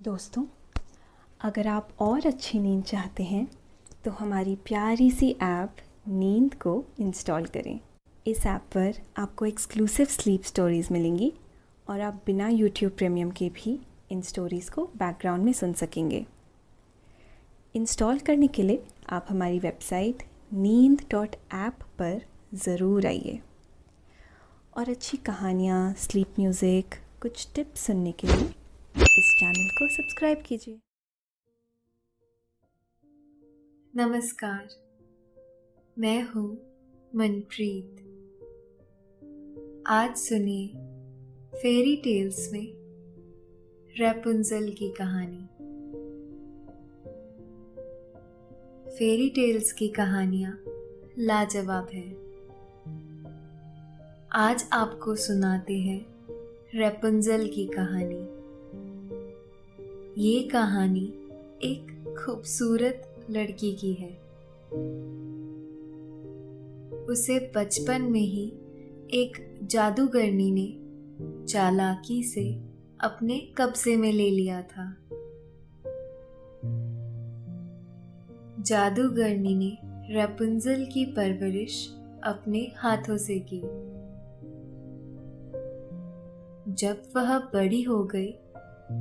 दोस्तों, अगर आप और अच्छी नींद चाहते हैं तो हमारी प्यारी सी ऐप नींद को इंस्टॉल करें। इस ऐप पर आपको एक्सक्लूसिव स्लीप स्टोरीज़ मिलेंगी और आप बिना यूट्यूब प्रीमियम के भी इन स्टोरीज़ को बैकग्राउंड में सुन सकेंगे। इंस्टॉल करने के लिए आप हमारी वेबसाइट neend.app पर ज़रूर आइए और अच्छी कहानियाँ, स्लीप म्यूज़िक, कुछ टिप्स सुनने के लिए इस चैनल को सब्सक्राइब कीजिए। नमस्कार, मैं हूँ मनप्रीत। आज सुनिए फेरी टेल्स में रैपुंज़ल की कहानी। फेरी टेल्स की कहानियाँ लाजवाब है। आज आपको सुनाते हैं रैपुंज़ल की कहानी। ये कहानी एक खूबसूरत लड़की की है। उसे बचपन में ही एक जादूगरनी ने चालाकी से अपने कब्जे में ले लिया था। जादूगरनी ने रैपुंज़ल की परवरिश अपने हाथों से की। जब वह बड़ी हो गई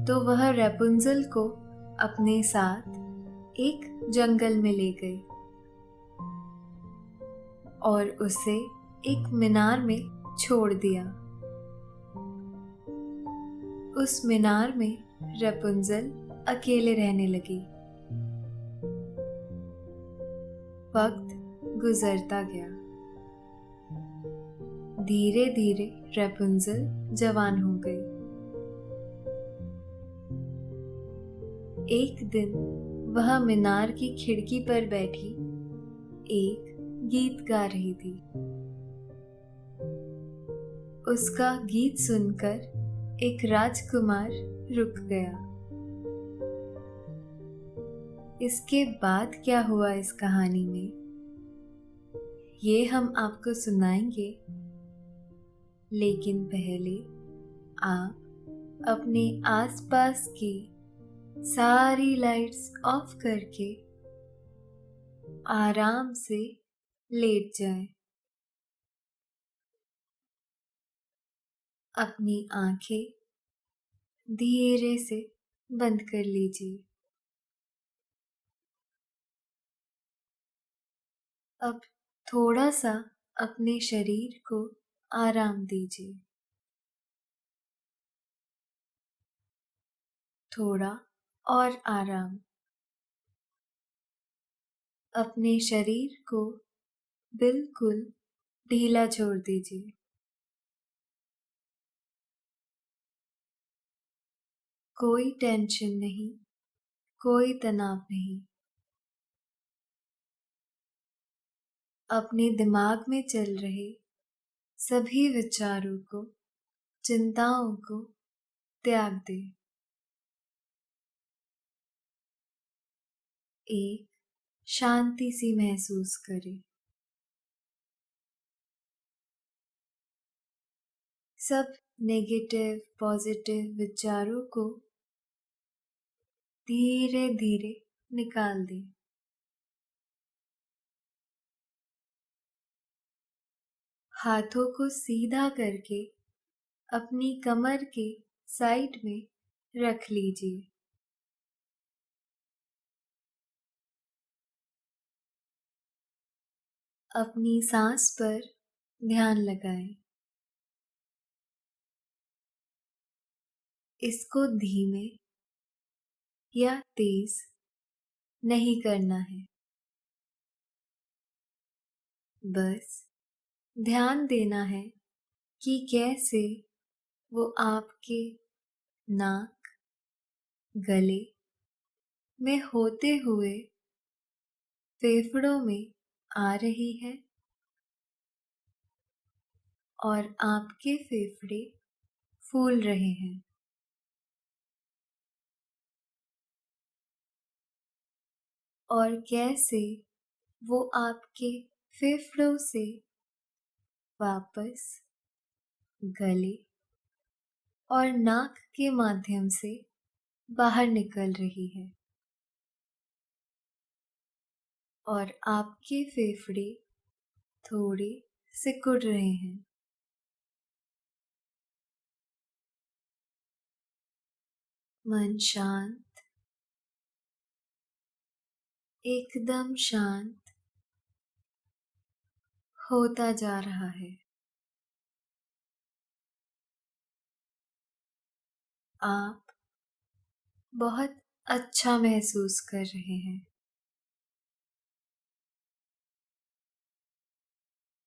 तो वह रैपुंज़ल को अपने साथ एक जंगल में ले गई और उसे एक मीनार में छोड़ दिया। उस मीनार में रैपुंज़ल अकेले रहने लगी। वक्त गुजरता गया। धीरे धीरे रैपुंज़ल जवान हो गई। एक दिन वह मीनार की खिड़की पर बैठी एक गीत गा रही थी। उसका गीत सुनकर एक राजकुमार रुक गया। इसके बाद क्या हुआ इस कहानी में, ये हम आपको सुनाएंगे। लेकिन पहले आप अपने आसपास की सारी लाइट्स ऑफ करके आराम से लेट जाएं। अपनी आंखें धीरे से बंद कर लीजिए। अब थोड़ा सा अपने शरीर को आराम दीजिए। थोड़ा और आराम। अपने शरीर को बिल्कुल ढीला छोड़ दीजिए। कोई टेंशन नहीं, कोई तनाव नहीं। अपने दिमाग में चल रहे सभी विचारों को, चिंताओं को त्याग दें। एक शांति सी महसूस करें। सब नेगेटिव पॉजिटिव विचारों को धीरे धीरे निकाल दें। हाथों को सीधा करके अपनी कमर के साइड में रख लीजिए। अपनी सांस पर ध्यान लगाएं। इसको धीमे या तेज नहीं करना है। बस ध्यान देना है कि कैसे वो आपके नाक, गले में होते हुए फेफड़ों में आ रही है और आपके फेफड़े फूल रहे हैं। और कैसे वो आपके फेफड़ों से वापस गले और नाक के माध्यम से बाहर निकल रही है और आपके फेफड़े थोड़े सिकुड़ रहे हैं। मन शांत, एकदम शांत होता जा रहा है। आप बहुत अच्छा महसूस कर रहे हैं।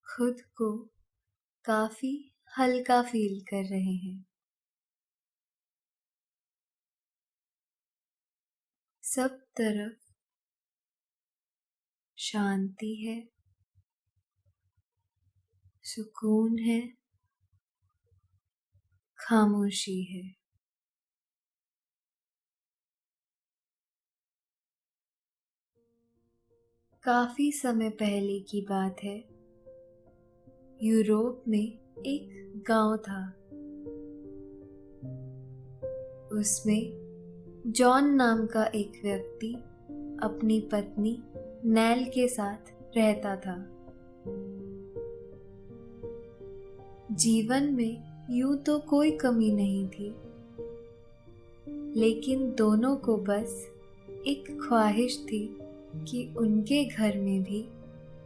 खुद को काफी हल्का फील कर रहे हैं। सब तरफ शांति है, सुकून है, खामोशी है। काफी समय पहले की बात है। यूरोप में एक गांव था। उसमें जॉन नाम का एक व्यक्ति अपनी पत्नी नैल के साथ रहता था। जीवन में यूं तो कोई कमी नहीं थी, लेकिन दोनों को बस एक ख्वाहिश थी कि उनके घर में भी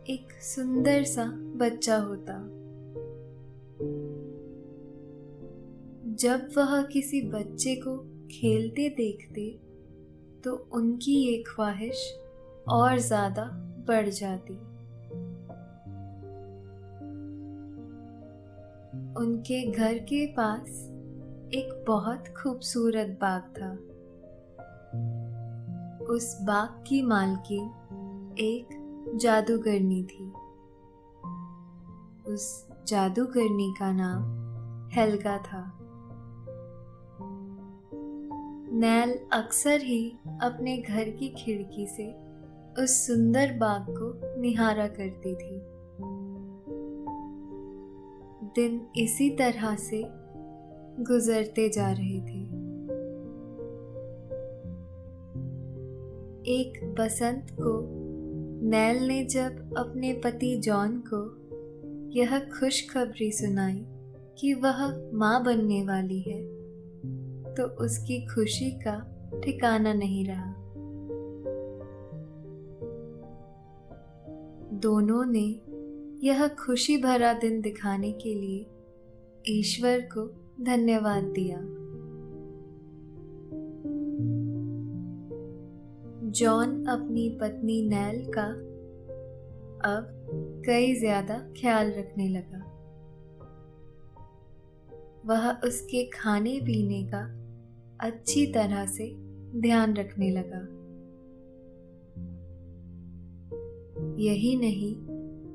एक सुंदर सा बच्चा होता। जब वह किसी बच्चे को खेलते देखते तो उनकी ये ख्वाहिश और ज्यादा बढ़ जाती। उनके घर के पास एक बहुत खूबसूरत बाग था। उस बाग की मालकिन एक जादूगरनी थी। उस जादूगरनी का नाम हेल्गा था। नैल अक्सर ही अपने घर की खिड़की से उस सुंदर बाग को निहारा करती थी। दिन इसी तरह से गुजरते जा रहे थे। एक बसंत को नैल ने जब अपने पति जॉन को यह खुशखबरी सुनाई कि वह मां बनने वाली है, तो उसकी खुशी का ठिकाना नहीं रहा। दोनों ने यह खुशी भरा दिन दिखाने के लिए ईश्वर को धन्यवाद दिया। जॉन अपनी पत्नी नैल का अब कई ज्यादा ख्याल रखने लगा। वह उसके खाने पीने का अच्छी तरह से ध्यान रखने लगा। यही नहीं,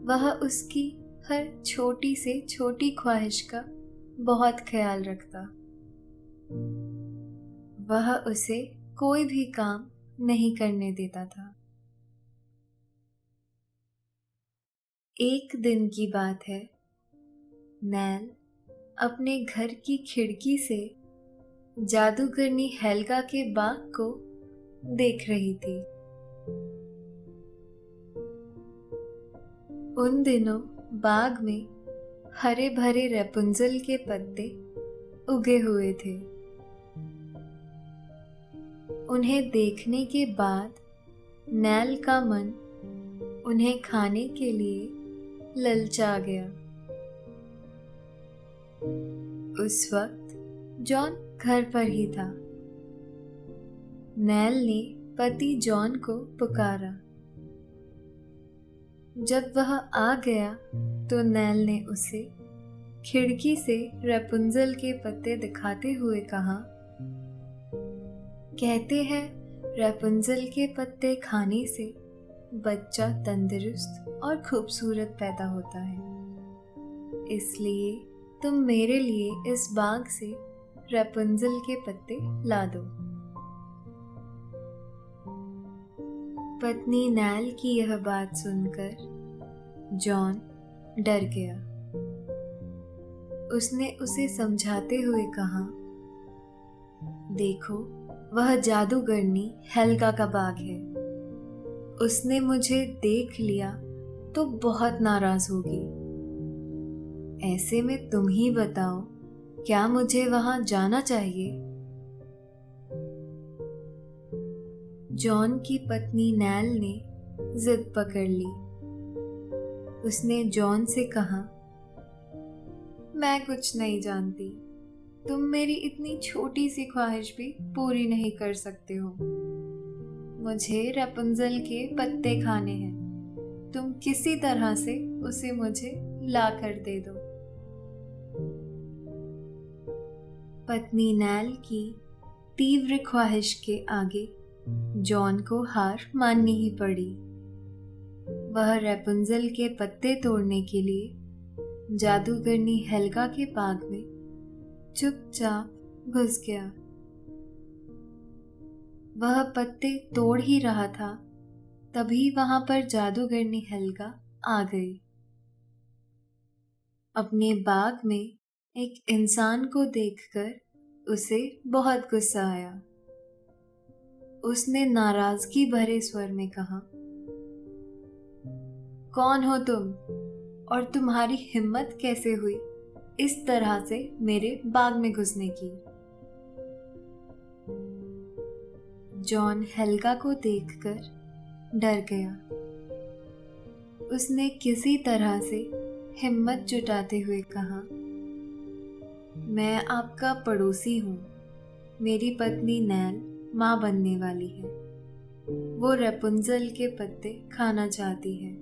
वह उसकी हर छोटी से छोटी ख्वाहिश का बहुत ख्याल रखता। वह उसे कोई भी काम नहीं करने देता था। एक दिन की बात है। नैल अपने घर की खिड़की से जादूगरनी हेल्गा के बाग को देख रही थी। उन दिनों बाग में हरे भरे रेपुंजल के पत्ते उगे हुए थे। उन्हें देखने के बाद नैल का मन उन्हें खाने के लिए ललचा गया। उस वक्त जॉन घर पर ही था। नैल ने पति जॉन को पुकारा। जब वह आ गया तो नैल ने उसे खिड़की से रेपुंजल के पत्ते दिखाते हुए कहा, कहते हैं रेपुंजल के पत्ते खाने से बच्चा तंदुरुस्त और खूबसूरत पैदा होता है, इसलिए तुम मेरे लिए इस बाग से रेपुंजल के पत्ते ला दो। पत्नी नैल की यह बात सुनकर जॉन डर गया। उसने उसे समझाते हुए कहा, देखो, वह जादूगरनी हेल्गा का बाग है। उसने मुझे देख लिया तो बहुत नाराज होगी। ऐसे में तुम ही बताओ, क्या मुझे वहां जाना चाहिए? जॉन की पत्नी नैल ने जिद पकड़ ली। उसने जॉन से कहा, मैं कुछ नहीं जानती। तुम मेरी इतनी छोटी सी ख्वाहिश भी पूरी नहीं कर सकते हो। मुझे रपुंजल के पत्ते खाने हैं। तुम किसी तरह से उसे मुझे ला कर दे दो। पत्नी नैल की तीव्र ख्वाहिश के आगे जॉन को हार माननी ही पड़ी। वह रपुंजल के पत्ते तोड़ने के लिए जादूगरनी हेल्गा के बाग में चुपचाप घुस गया। वह पत्ते तोड़ ही रहा था, तभी वहां पर जादूगरनी हेल्गा आ गई। अपने बाग में एक इंसान को देखकर उसे बहुत गुस्सा आया। उसने नाराजगी भरे स्वर में कहा, कौन हो तुम और तुम्हारी हिम्मत कैसे हुई इस तरह से मेरे बाग में घुसने की? जॉन हेल्गा को देखकर डर गया। उसने किसी तरह से हिम्मत जुटाते हुए कहा, मैं आपका पड़ोसी हूँ। मेरी पत्नी नैल माँ बनने वाली है। वो रपुंजल के पत्ते खाना चाहती है।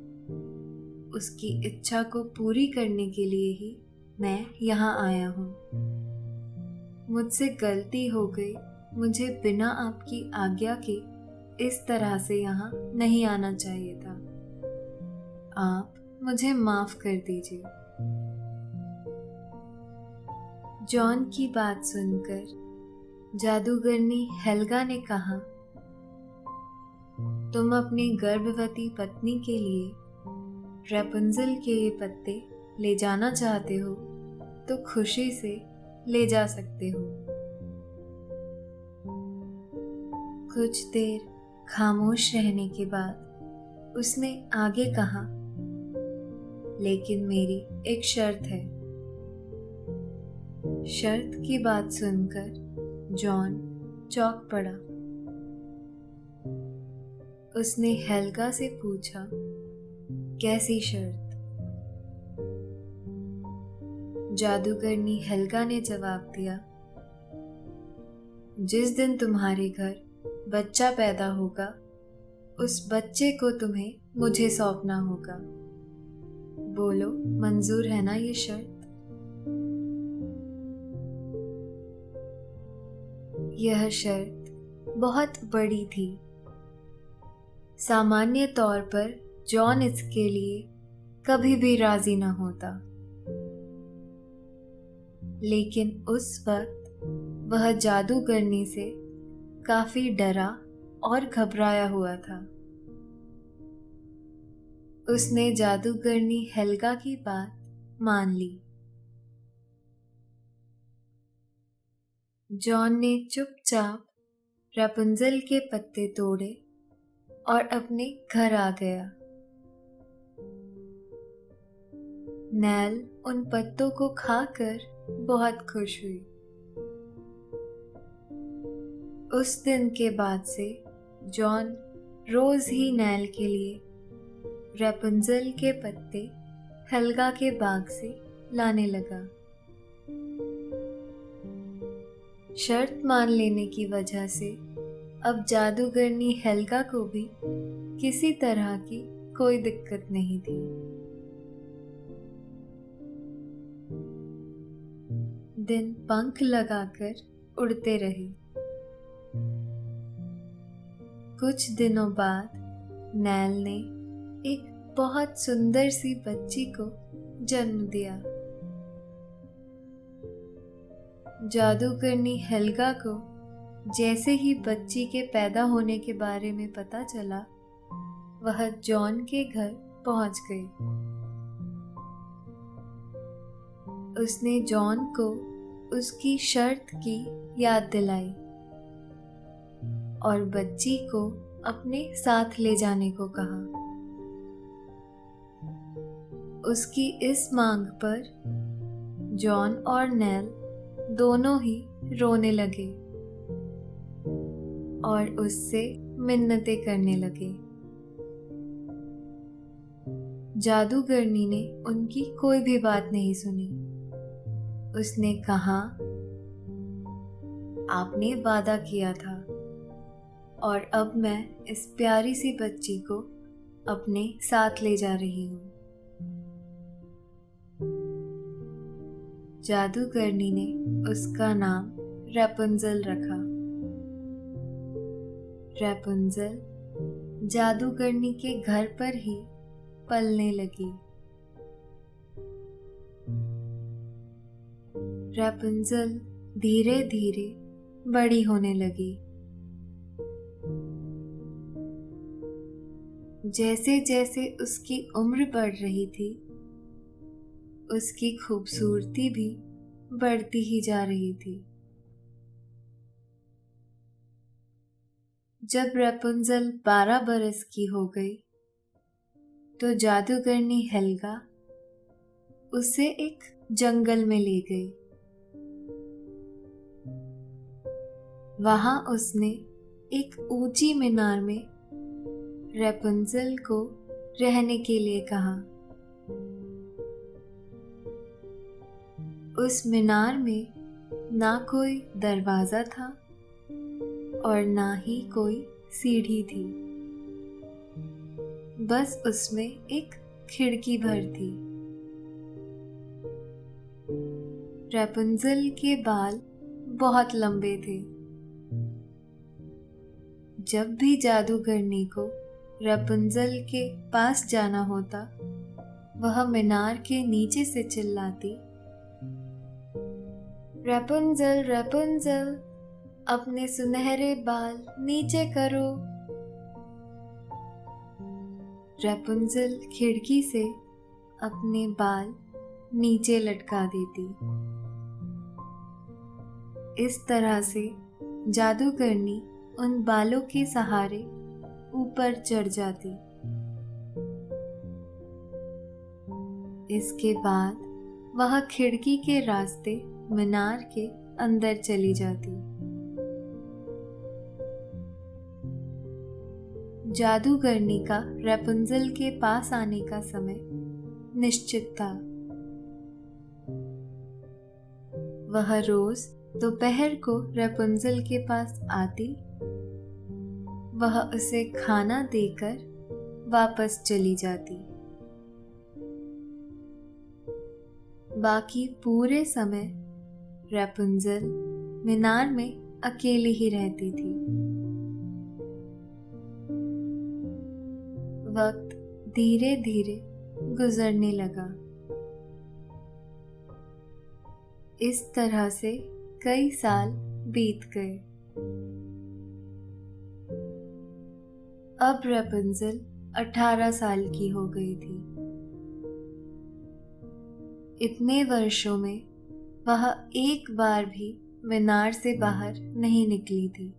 उसकी इच्छा को पूरी करने के लिए ही मैं यहाँ आया हूँ। मुझसे गलती हो गई। मुझे बिना आपकी आज्ञा के इस तरह से यहाँ नहीं आना चाहिए था। आप मुझे माफ कर दीजिए। जॉन की बात सुनकर जादूगरनी हेल्गा ने कहा, तुम अपनी गर्भवती पत्नी के लिए रपुंजल के ये पत्ते ले जाना चाहते हो तो खुशी से ले जा सकते हो। कुछ देर खामोश रहने के बाद उसने आगे कहा, लेकिन मेरी एक शर्त है। शर्त की बात सुनकर जॉन चौंक पड़ा। उसने हेल्गा से पूछा, कैसी शर्त? जादूगरनी हेल्गा ने जवाब दिया, जिस दिन तुम्हारे घर बच्चा पैदा होगा उस बच्चे को तुम्हें मुझे सौंपना होगा। बोलो, मंजूर है ना ये शर्त? यह शर्त बहुत बड़ी थी। सामान्य तौर पर जॉन इसके लिए कभी भी राजी न होता, लेकिन उस वक्त वह जादूगरनी से काफी डरा और घबराया हुआ था। उसने जादूगरनी हेल्गा की बात मान ली। जॉन ने चुपचाप रपुंजल के पत्ते तोड़े और अपने घर आ गया। नैल उन पत्तों को खाकर बहुत खुश हुई। उस दिन के बाद से जॉन रोज ही नैल के लिए रपुंजल के पत्ते हेल्गा के बाग से लाने लगा। शर्त मान लेने की वजह से अब जादूगरनी हेल्गा को भी किसी तरह की कोई दिक्कत नहीं थी। दिन पंख लगाकर उड़ते रहे। कुछ दिनों बाद नैल ने एक बहुत सुंदर सी बच्ची को जन्म दिया। जादूगरनी हेल्गा को जैसे ही बच्ची के पैदा होने के बारे में पता चला, वह जॉन के घर पहुंच गई। उसने जॉन को उसकी शर्त की याद दिलाई। और बच्ची को अपने साथ ले जाने को कहा। उसकी इस मांग पर जॉन और नेल दोनों ही रोने लगे और उससे मिन्नतें करने लगे। जादूगरनी ने उनकी कोई भी बात नहीं सुनी। उसने कहा, आपने वादा किया था और अब मैं इस प्यारी सी बच्ची को अपने साथ ले जा रही हूँ। जादूगरनी ने उसका नाम रैपुंज़ल रखा। रैपुंज़ल जादूगरनी के घर पर ही पलने लगी। रैपुंज़ल धीरे धीरे बड़ी होने लगी। जैसे जैसे उसकी उम्र बढ़ रही थी, उसकी खूबसूरती भी बढ़ती ही जा रही थी। जब रैपुंज़ल 12 बरस की हो गई, तो जादूगरनी हेल्गा उसे एक जंगल में ले गई। वहां उसने एक ऊंची मीनार में रैपुंज़ल को रहने के लिए कहा। उस मीनार में ना कोई दरवाजा था और ना ही कोई सीढ़ी थी। बस उसमें एक खिड़की भर थी। रैपुंज़ल के बाल बहुत लंबे थे। जब भी जादूगरनी को रैपुंज़ल के पास जाना होता, वह मीनार के नीचे से चिल्लाती, रैपुंज़ल, रैपुंज़ल, अपने सुनहरे बाल नीचे करो। रैपुंज़ल खिड़की से अपने बाल नीचे लटका देती। इस तरह से जादूगरनी उन बालों के सहारे ऊपर चढ़ जाती। इसके बाद वह खिड़की के रास्ते मीनार के अंदर चली जाती। जादूगरनी का रैपुंज़ल के पास आने का समय निश्चित था। वह रोज दोपहर को रैपुंज़ल के पास आती। वह उसे खाना देकर वापस चली जाती। बाकी पूरे समय रैपुंज़ल मीनार में अकेली ही रहती थी। वक्त धीरे धीरे गुजरने लगा। इस तरह से कई साल बीत गए। अब रैपुंज़ल 18 साल की हो गई थी। इतने वर्षों में वह एक बार भी मीनार से बाहर नहीं निकली थी।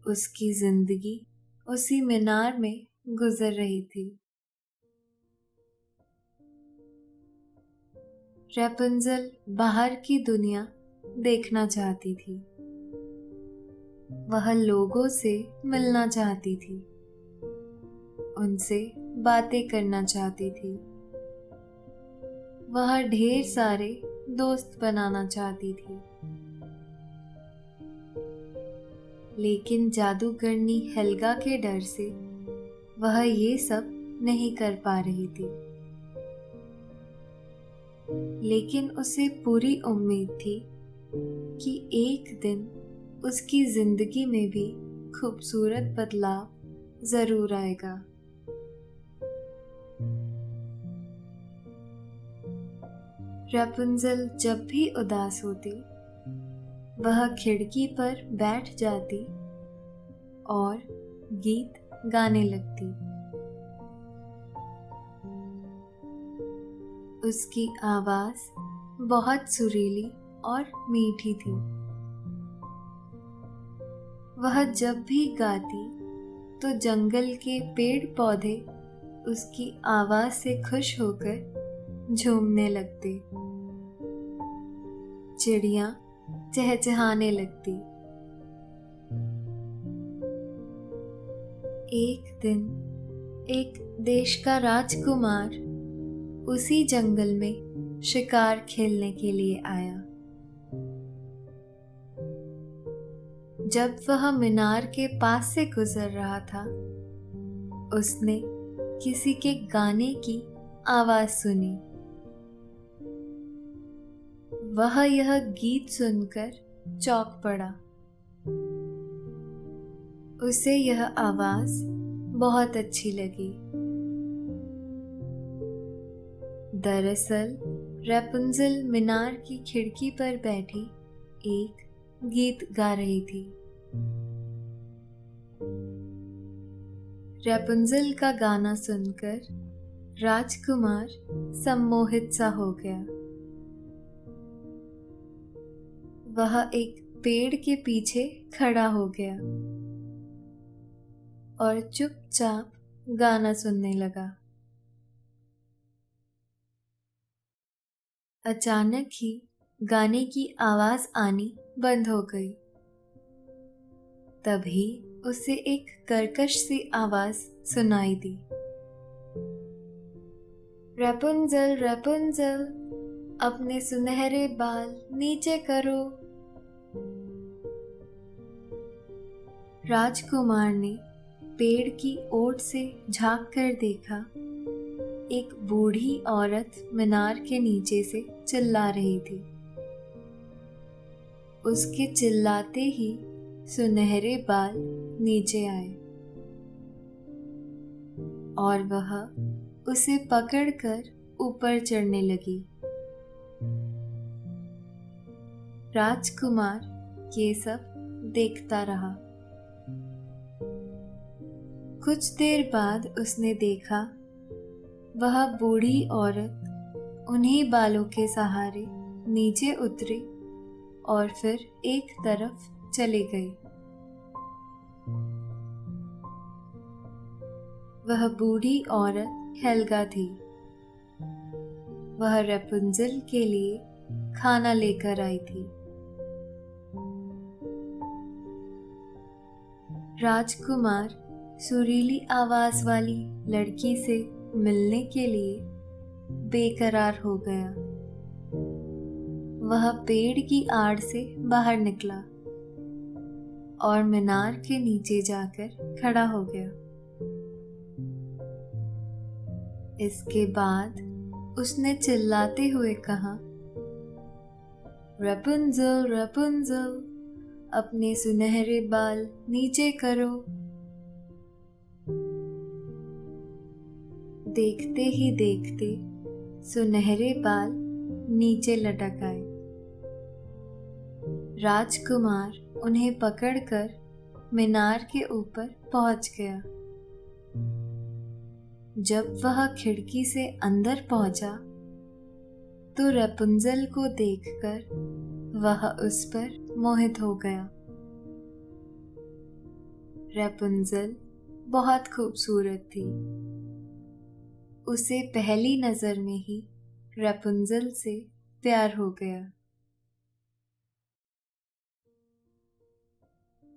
उसकी जिंदगी उसी मीनार में गुजर रही थी। रैपुंज़ल बाहर की दुनिया देखना चाहती थी। वह लोगों से मिलना चाहती थी, उनसे बातें करना चाहती थी। वह ढेर सारे दोस्त बनाना चाहती थी। लेकिन जादूगरनी हेल्गा के डर से वह ये सब नहीं कर पा रही थी। लेकिन उसे पूरी उम्मीद थी कि एक दिन उसकी जिंदगी में भी खूबसूरत बदलाव जरूर आएगा। रैपुंज़ल जब भी उदास होती, वह खिड़की पर बैठ जाती और गीत गाने लगती। उसकी आवाज बहुत सुरीली और मीठी थी। वह जब भी गाती तो जंगल के पेड़ पौधे उसकी आवाज से खुश होकर झूमने लगते। चिड़िया चहचहाने लगती। एक दिन एक देश का राजकुमार उसी जंगल में शिकार खेलने के लिए आया। जब वह मीनार के पास से गुजर रहा था, उसने किसी के गाने की आवाज सुनी। वह यह गीत सुनकर चौंक पड़ा। उसे यह आवाज बहुत अच्छी लगी। दरअसल रैपुंज़ल मीनार की खिड़की पर बैठी एक गीत गा रही थी। रैपुंज़ल का गाना सुनकर राजकुमार सम्मोहित सा हो गया। वह एक पेड़ के पीछे खड़ा हो गया और चुपचाप गाना सुनने लगा। अचानक ही गाने की आवाज आनी बंद हो गई। तभी उसे एक कर्कश सी आवाज सुनाई दी। रैपुंज़ल रैपुंज़ल, अपने सुनहरे बाल नीचे करो। राजकुमार ने पेड़ की ओट से झांक कर देखा। एक बूढ़ी औरत मीनार के नीचे से चिल्ला रही थी। उसके चिल्लाते ही सुनहरे बाल नीचे आए और वह उसे पकड़कर ऊपर चढ़ने लगी। राजकुमार ये सब देखता रहा। कुछ देर बाद उसने देखा वह बूढ़ी औरत उन्हीं बालों के सहारे नीचे उतरी और फिर एक तरफ चली गई। वह बूढ़ी औरत हेल्गा थी। वह रैपुंज़ल के लिए खाना लेकर आई थी। राजकुमार सुरीली आवाज वाली लड़की से मिलने के लिए बेकरार हो गया। वह पेड़ की आड़ से बाहर निकला और मीनार के नीचे जाकर खड़ा हो गया। इसके बाद उसने चिल्लाते हुए कहा, रैपुंज़ल रैपुंज़ल, अपने सुनहरे बाल नीचे करो। देखते ही देखते सुनहरे बाल नीचे लटक आए। राजकुमार उन्हें पकड़कर मीनार के ऊपर पहुंच गया। जब वह खिड़की से अंदर पहुंचा तो रैपुंज़ल को देखकर वह उस पर मोहित हो गया। रैपुंज़ल बहुत खूबसूरत थी। उसे पहली नजर में ही रैपुंज़ल से प्यार हो गया।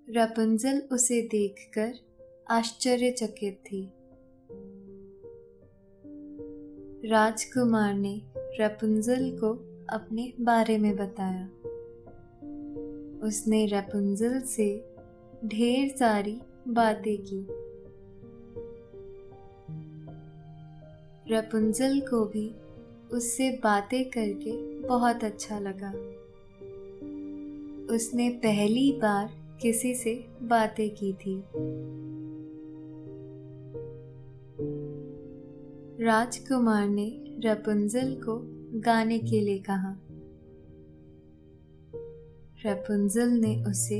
रैपुंज़ल उसे देखकर आश्चर्यचकित थी। राजकुमार ने रैपुंज़ल को अपने बारे में बताया। उसने रैपुंज़ल से ढेर सारी बातें की। रैपुंज़ल को भी उससे बातें करके बहुत अच्छा लगा। उसने पहली बार किसी से बातें की थी। राजकुमार ने रैपुंज़ल को गाने के लिए कहा। रैपुंज़ल ने उसे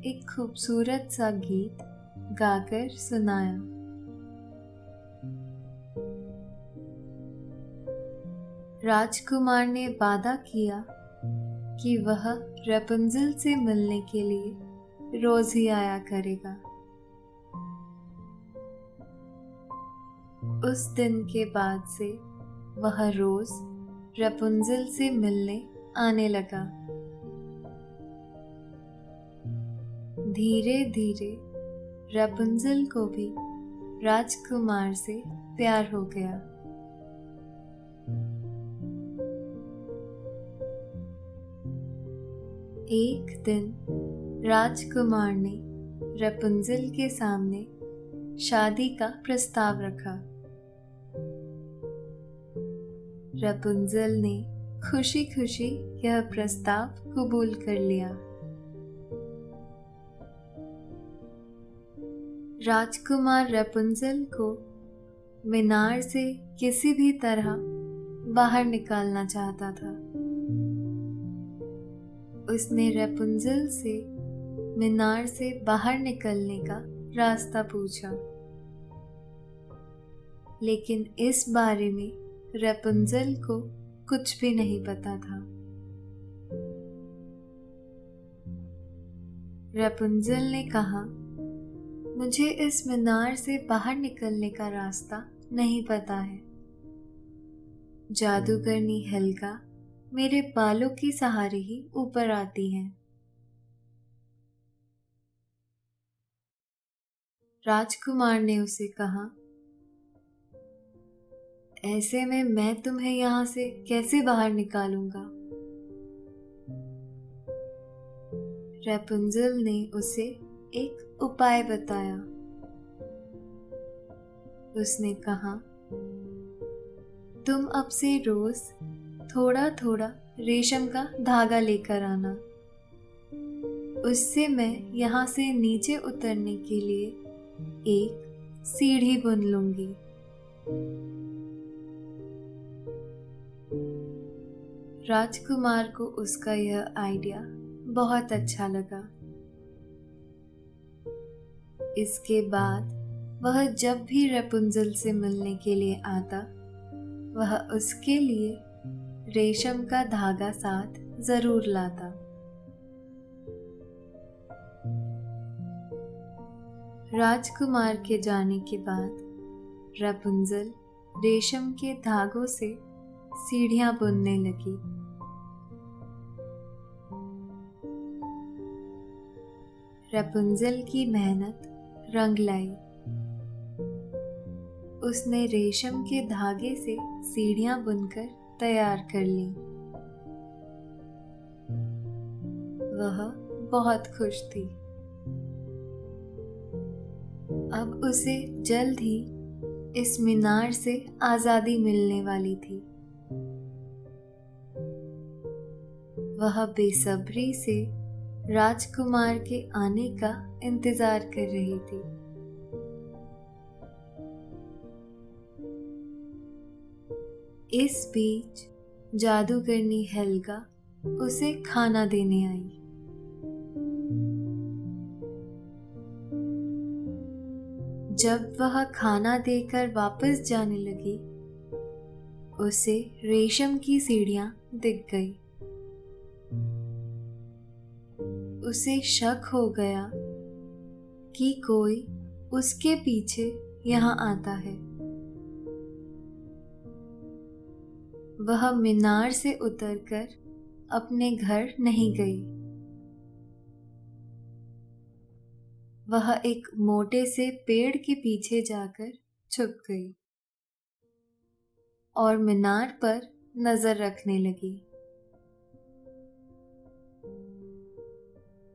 एक खूबसूरत सा गीत गाकर सुनाया। राजकुमार ने वादा किया कि वह रैपुंज़ल से मिलने के लिए रोज ही आया करेगा। उस दिन के बाद से वह रोज रपुंजल से मिलने आने लगा। धीरे धीरे रपुंजल को भी राजकुमार से प्यार हो गया। एक दिन राजकुमार ने रपुंजल के सामने शादी का प्रस्ताव रखा। रपुंजल ने खुशी खुशी यह प्रस्ताव कबूल कर लिया। राजकुमार रपुंजल को मीनार से किसी भी तरह बाहर निकालना चाहता था। उसने रपुंजल से मीनार से बाहर निकलने का रास्ता पूछा, लेकिन इस बारे में रपुंजल को कुछ भी नहीं पता था। रपुंजल ने कहा, मुझे इस मीनार से बाहर निकलने का रास्ता नहीं पता है। जादूगरनी हेल्गा मेरे बालों के सहारे ही ऊपर आती हैं। राजकुमार ने उसे कहा, ऐसे में मैं तुम्हें यहाँ से कैसे बाहर निकालूंगा? रपुंजल ने उसे एक उपाय बताया। उसने कहा, तुम अब से रोज थोड़ा थोड़ा रेशम का धागा लेकर आना। उससे मैं यहाँ से नीचे उतरने के लिए एक सीढ़ी बुन लूंगी। राजकुमार को उसका यह आइडिया बहुत अच्छा लगा। इसके बाद वह जब भी रपुंजल से मिलने के लिए आता, वह उसके लिए रेशम का धागा साथ जरूर लाता। राजकुमार के जाने के बाद रपुंजल रेशम के धागों से सीढ़ियां बुनने लगी। रपुंजल की मेहनत रंग लाई। उसने रेशम के धागे से सीढ़ियां बुनकर तैयार कर ली। वह बहुत खुश थी। अब उसे जल्द ही इस मीनार से आजादी मिलने वाली थी। वह बेसब्री से राजकुमार के आने का इंतजार कर रही थी। इस बीच जादूगरनी हेल्गा उसे खाना देने आई। जब वह खाना देकर वापस जाने लगी, उसे रेशम की सीढ़ियां दिख गई। उसे शक हो गया कि कोई उसके पीछे यहाँ आता है। वह मीनार से उतरकर अपने घर नहीं गई। वह एक मोटे से पेड़ के पीछे जाकर छुप गई और मीनार पर नजर रखने लगी।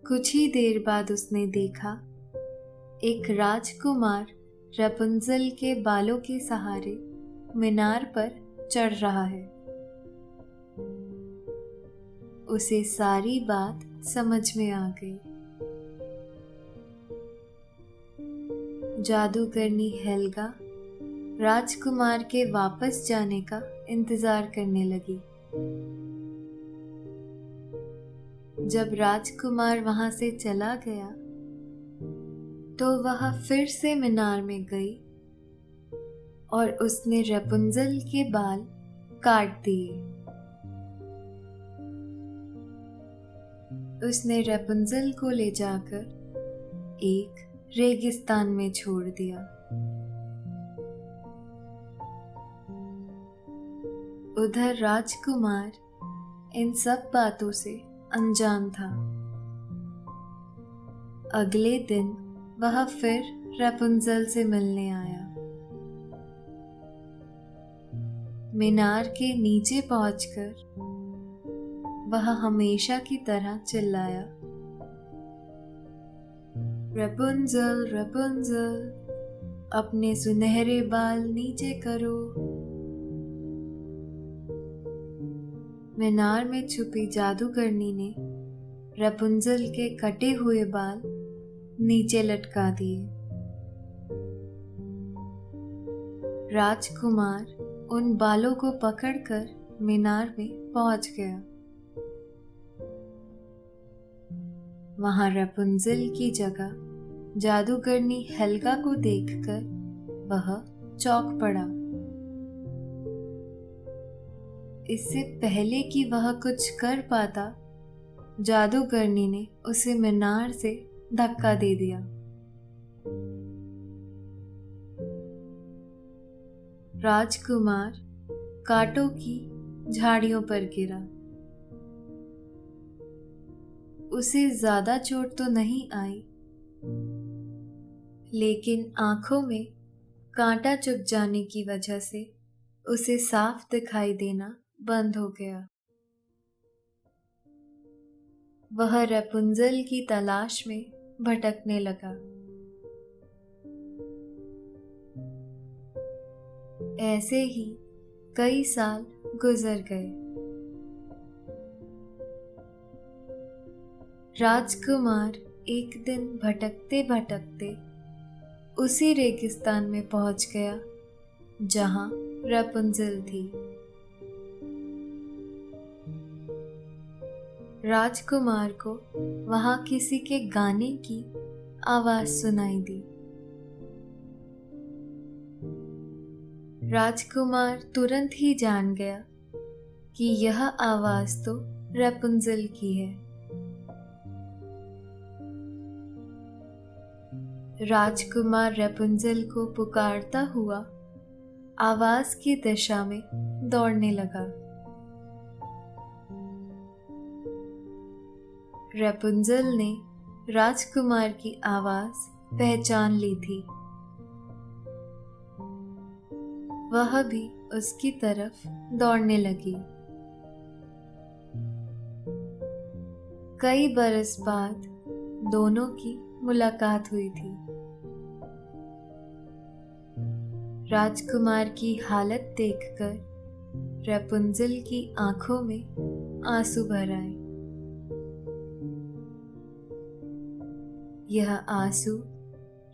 कुछ ही देर बाद उसने देखा एक राजकुमार रपुंजल के बालों के सहारे मीनार पर चढ़ रहा है। उसे सारी बात समझ में आ गई। जादूगरनी हेल्गा राजकुमार के वापस जाने का इंतजार करने लगी। जब राजकुमार वहां से चला गया, तो वह फिर से मीनार में गई और उसने रपुंजल के बाल काट दिए। उसने रपुंजल को ले जाकर एक रेगिस्तान में छोड़ दिया। उधर राजकुमार इन सब बातों से अनजान था। अगले दिन वह फिर रपुंजल से मिलने आया। मीनार के नीचे पहुंचकर वह हमेशा की तरह चिल्लाया, रपुंजल रपुंजल, अपने सुनहरे बाल नीचे करो। मीनार में छुपी जादूगरनी ने रपुंजल के कटे हुए बाल नीचे लटका दिए। राजकुमार उन बालों को पकड़कर मीनार में पहुंच गया। वहां रपुंजल की जगह जादूगरनी हेल्गा को देखकर वह चौंक पड़ा। इससे पहले कि वह कुछ कर पाता, जादूगरनी ने उसे मीनार से धक्का दे दिया। राजकुमार कांटों की झाड़ियों पर गिरा। उसे ज्यादा चोट तो नहीं आई, लेकिन आंखों में कांटा चुभ जाने की वजह से उसे साफ दिखाई देना बंद हो गया। वह रपुंजल की तलाश में भटकने लगा। ऐसे ही कई साल गुजर गए। राजकुमार एक दिन भटकते भटकते उसी रेगिस्तान में पहुंच गया जहां रपुंजल थी। राजकुमार को वहां किसी के गाने की आवाज सुनाई दी। राजकुमार तुरंत ही जान गया कि यह आवाज तो रपुंजल की है। राजकुमार रपुंजल को पुकारता हुआ आवाज की दिशा में दौड़ने लगा। रपुंजल ने राजकुमार की आवाज पहचान ली थी। वह भी उसकी तरफ दौड़ने लगी। कई बरस बाद दोनों की मुलाकात हुई थी। राजकुमार की हालत देखकर रपुंजल की आंखों में आंसू भर आए। यह आंसू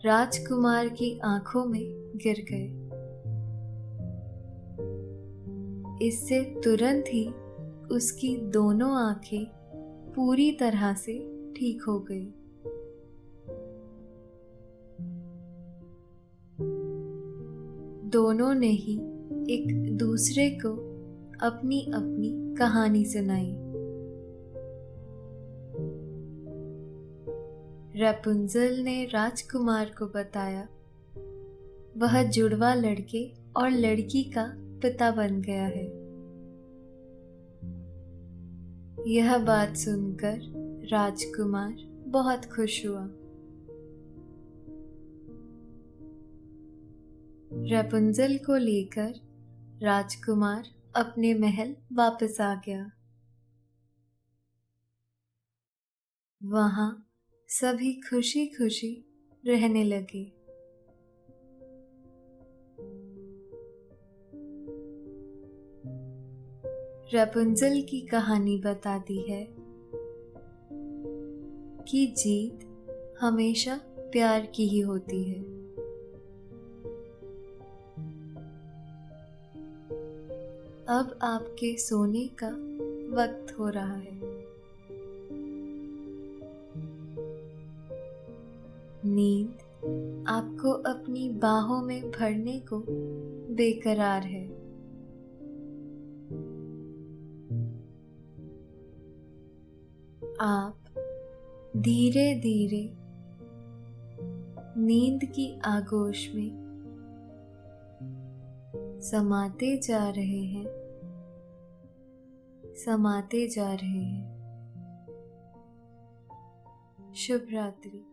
राजकुमार की आंखों में गिर गए। इससे तुरंत ही उसकी दोनों आंखें पूरी तरह से ठीक हो गई। दोनों ने ही एक दूसरे को अपनी अपनी कहानी सुनाई। रपुंजल ने राजकुमार को बताया वह जुड़वा लड़के और लड़की का पिता बन गया है। यह बात सुनकर राजकुमार बहुत खुश हुआ। रपुंजल को लेकर राजकुमार अपने महल वापस आ गया। वहां सभी खुशी खुशी रहने लगे। रपुंजल की कहानी बताती है कि जीत हमेशा प्यार की ही होती है। अब आपके सोने का वक्त हो रहा है। नींद आपको अपनी बाहों में भरने को बेकरार है। आप धीरे धीरे नींद की आगोश में समाते जा रहे हैं, समाते जा रहे हैं। शुभ रात्रि।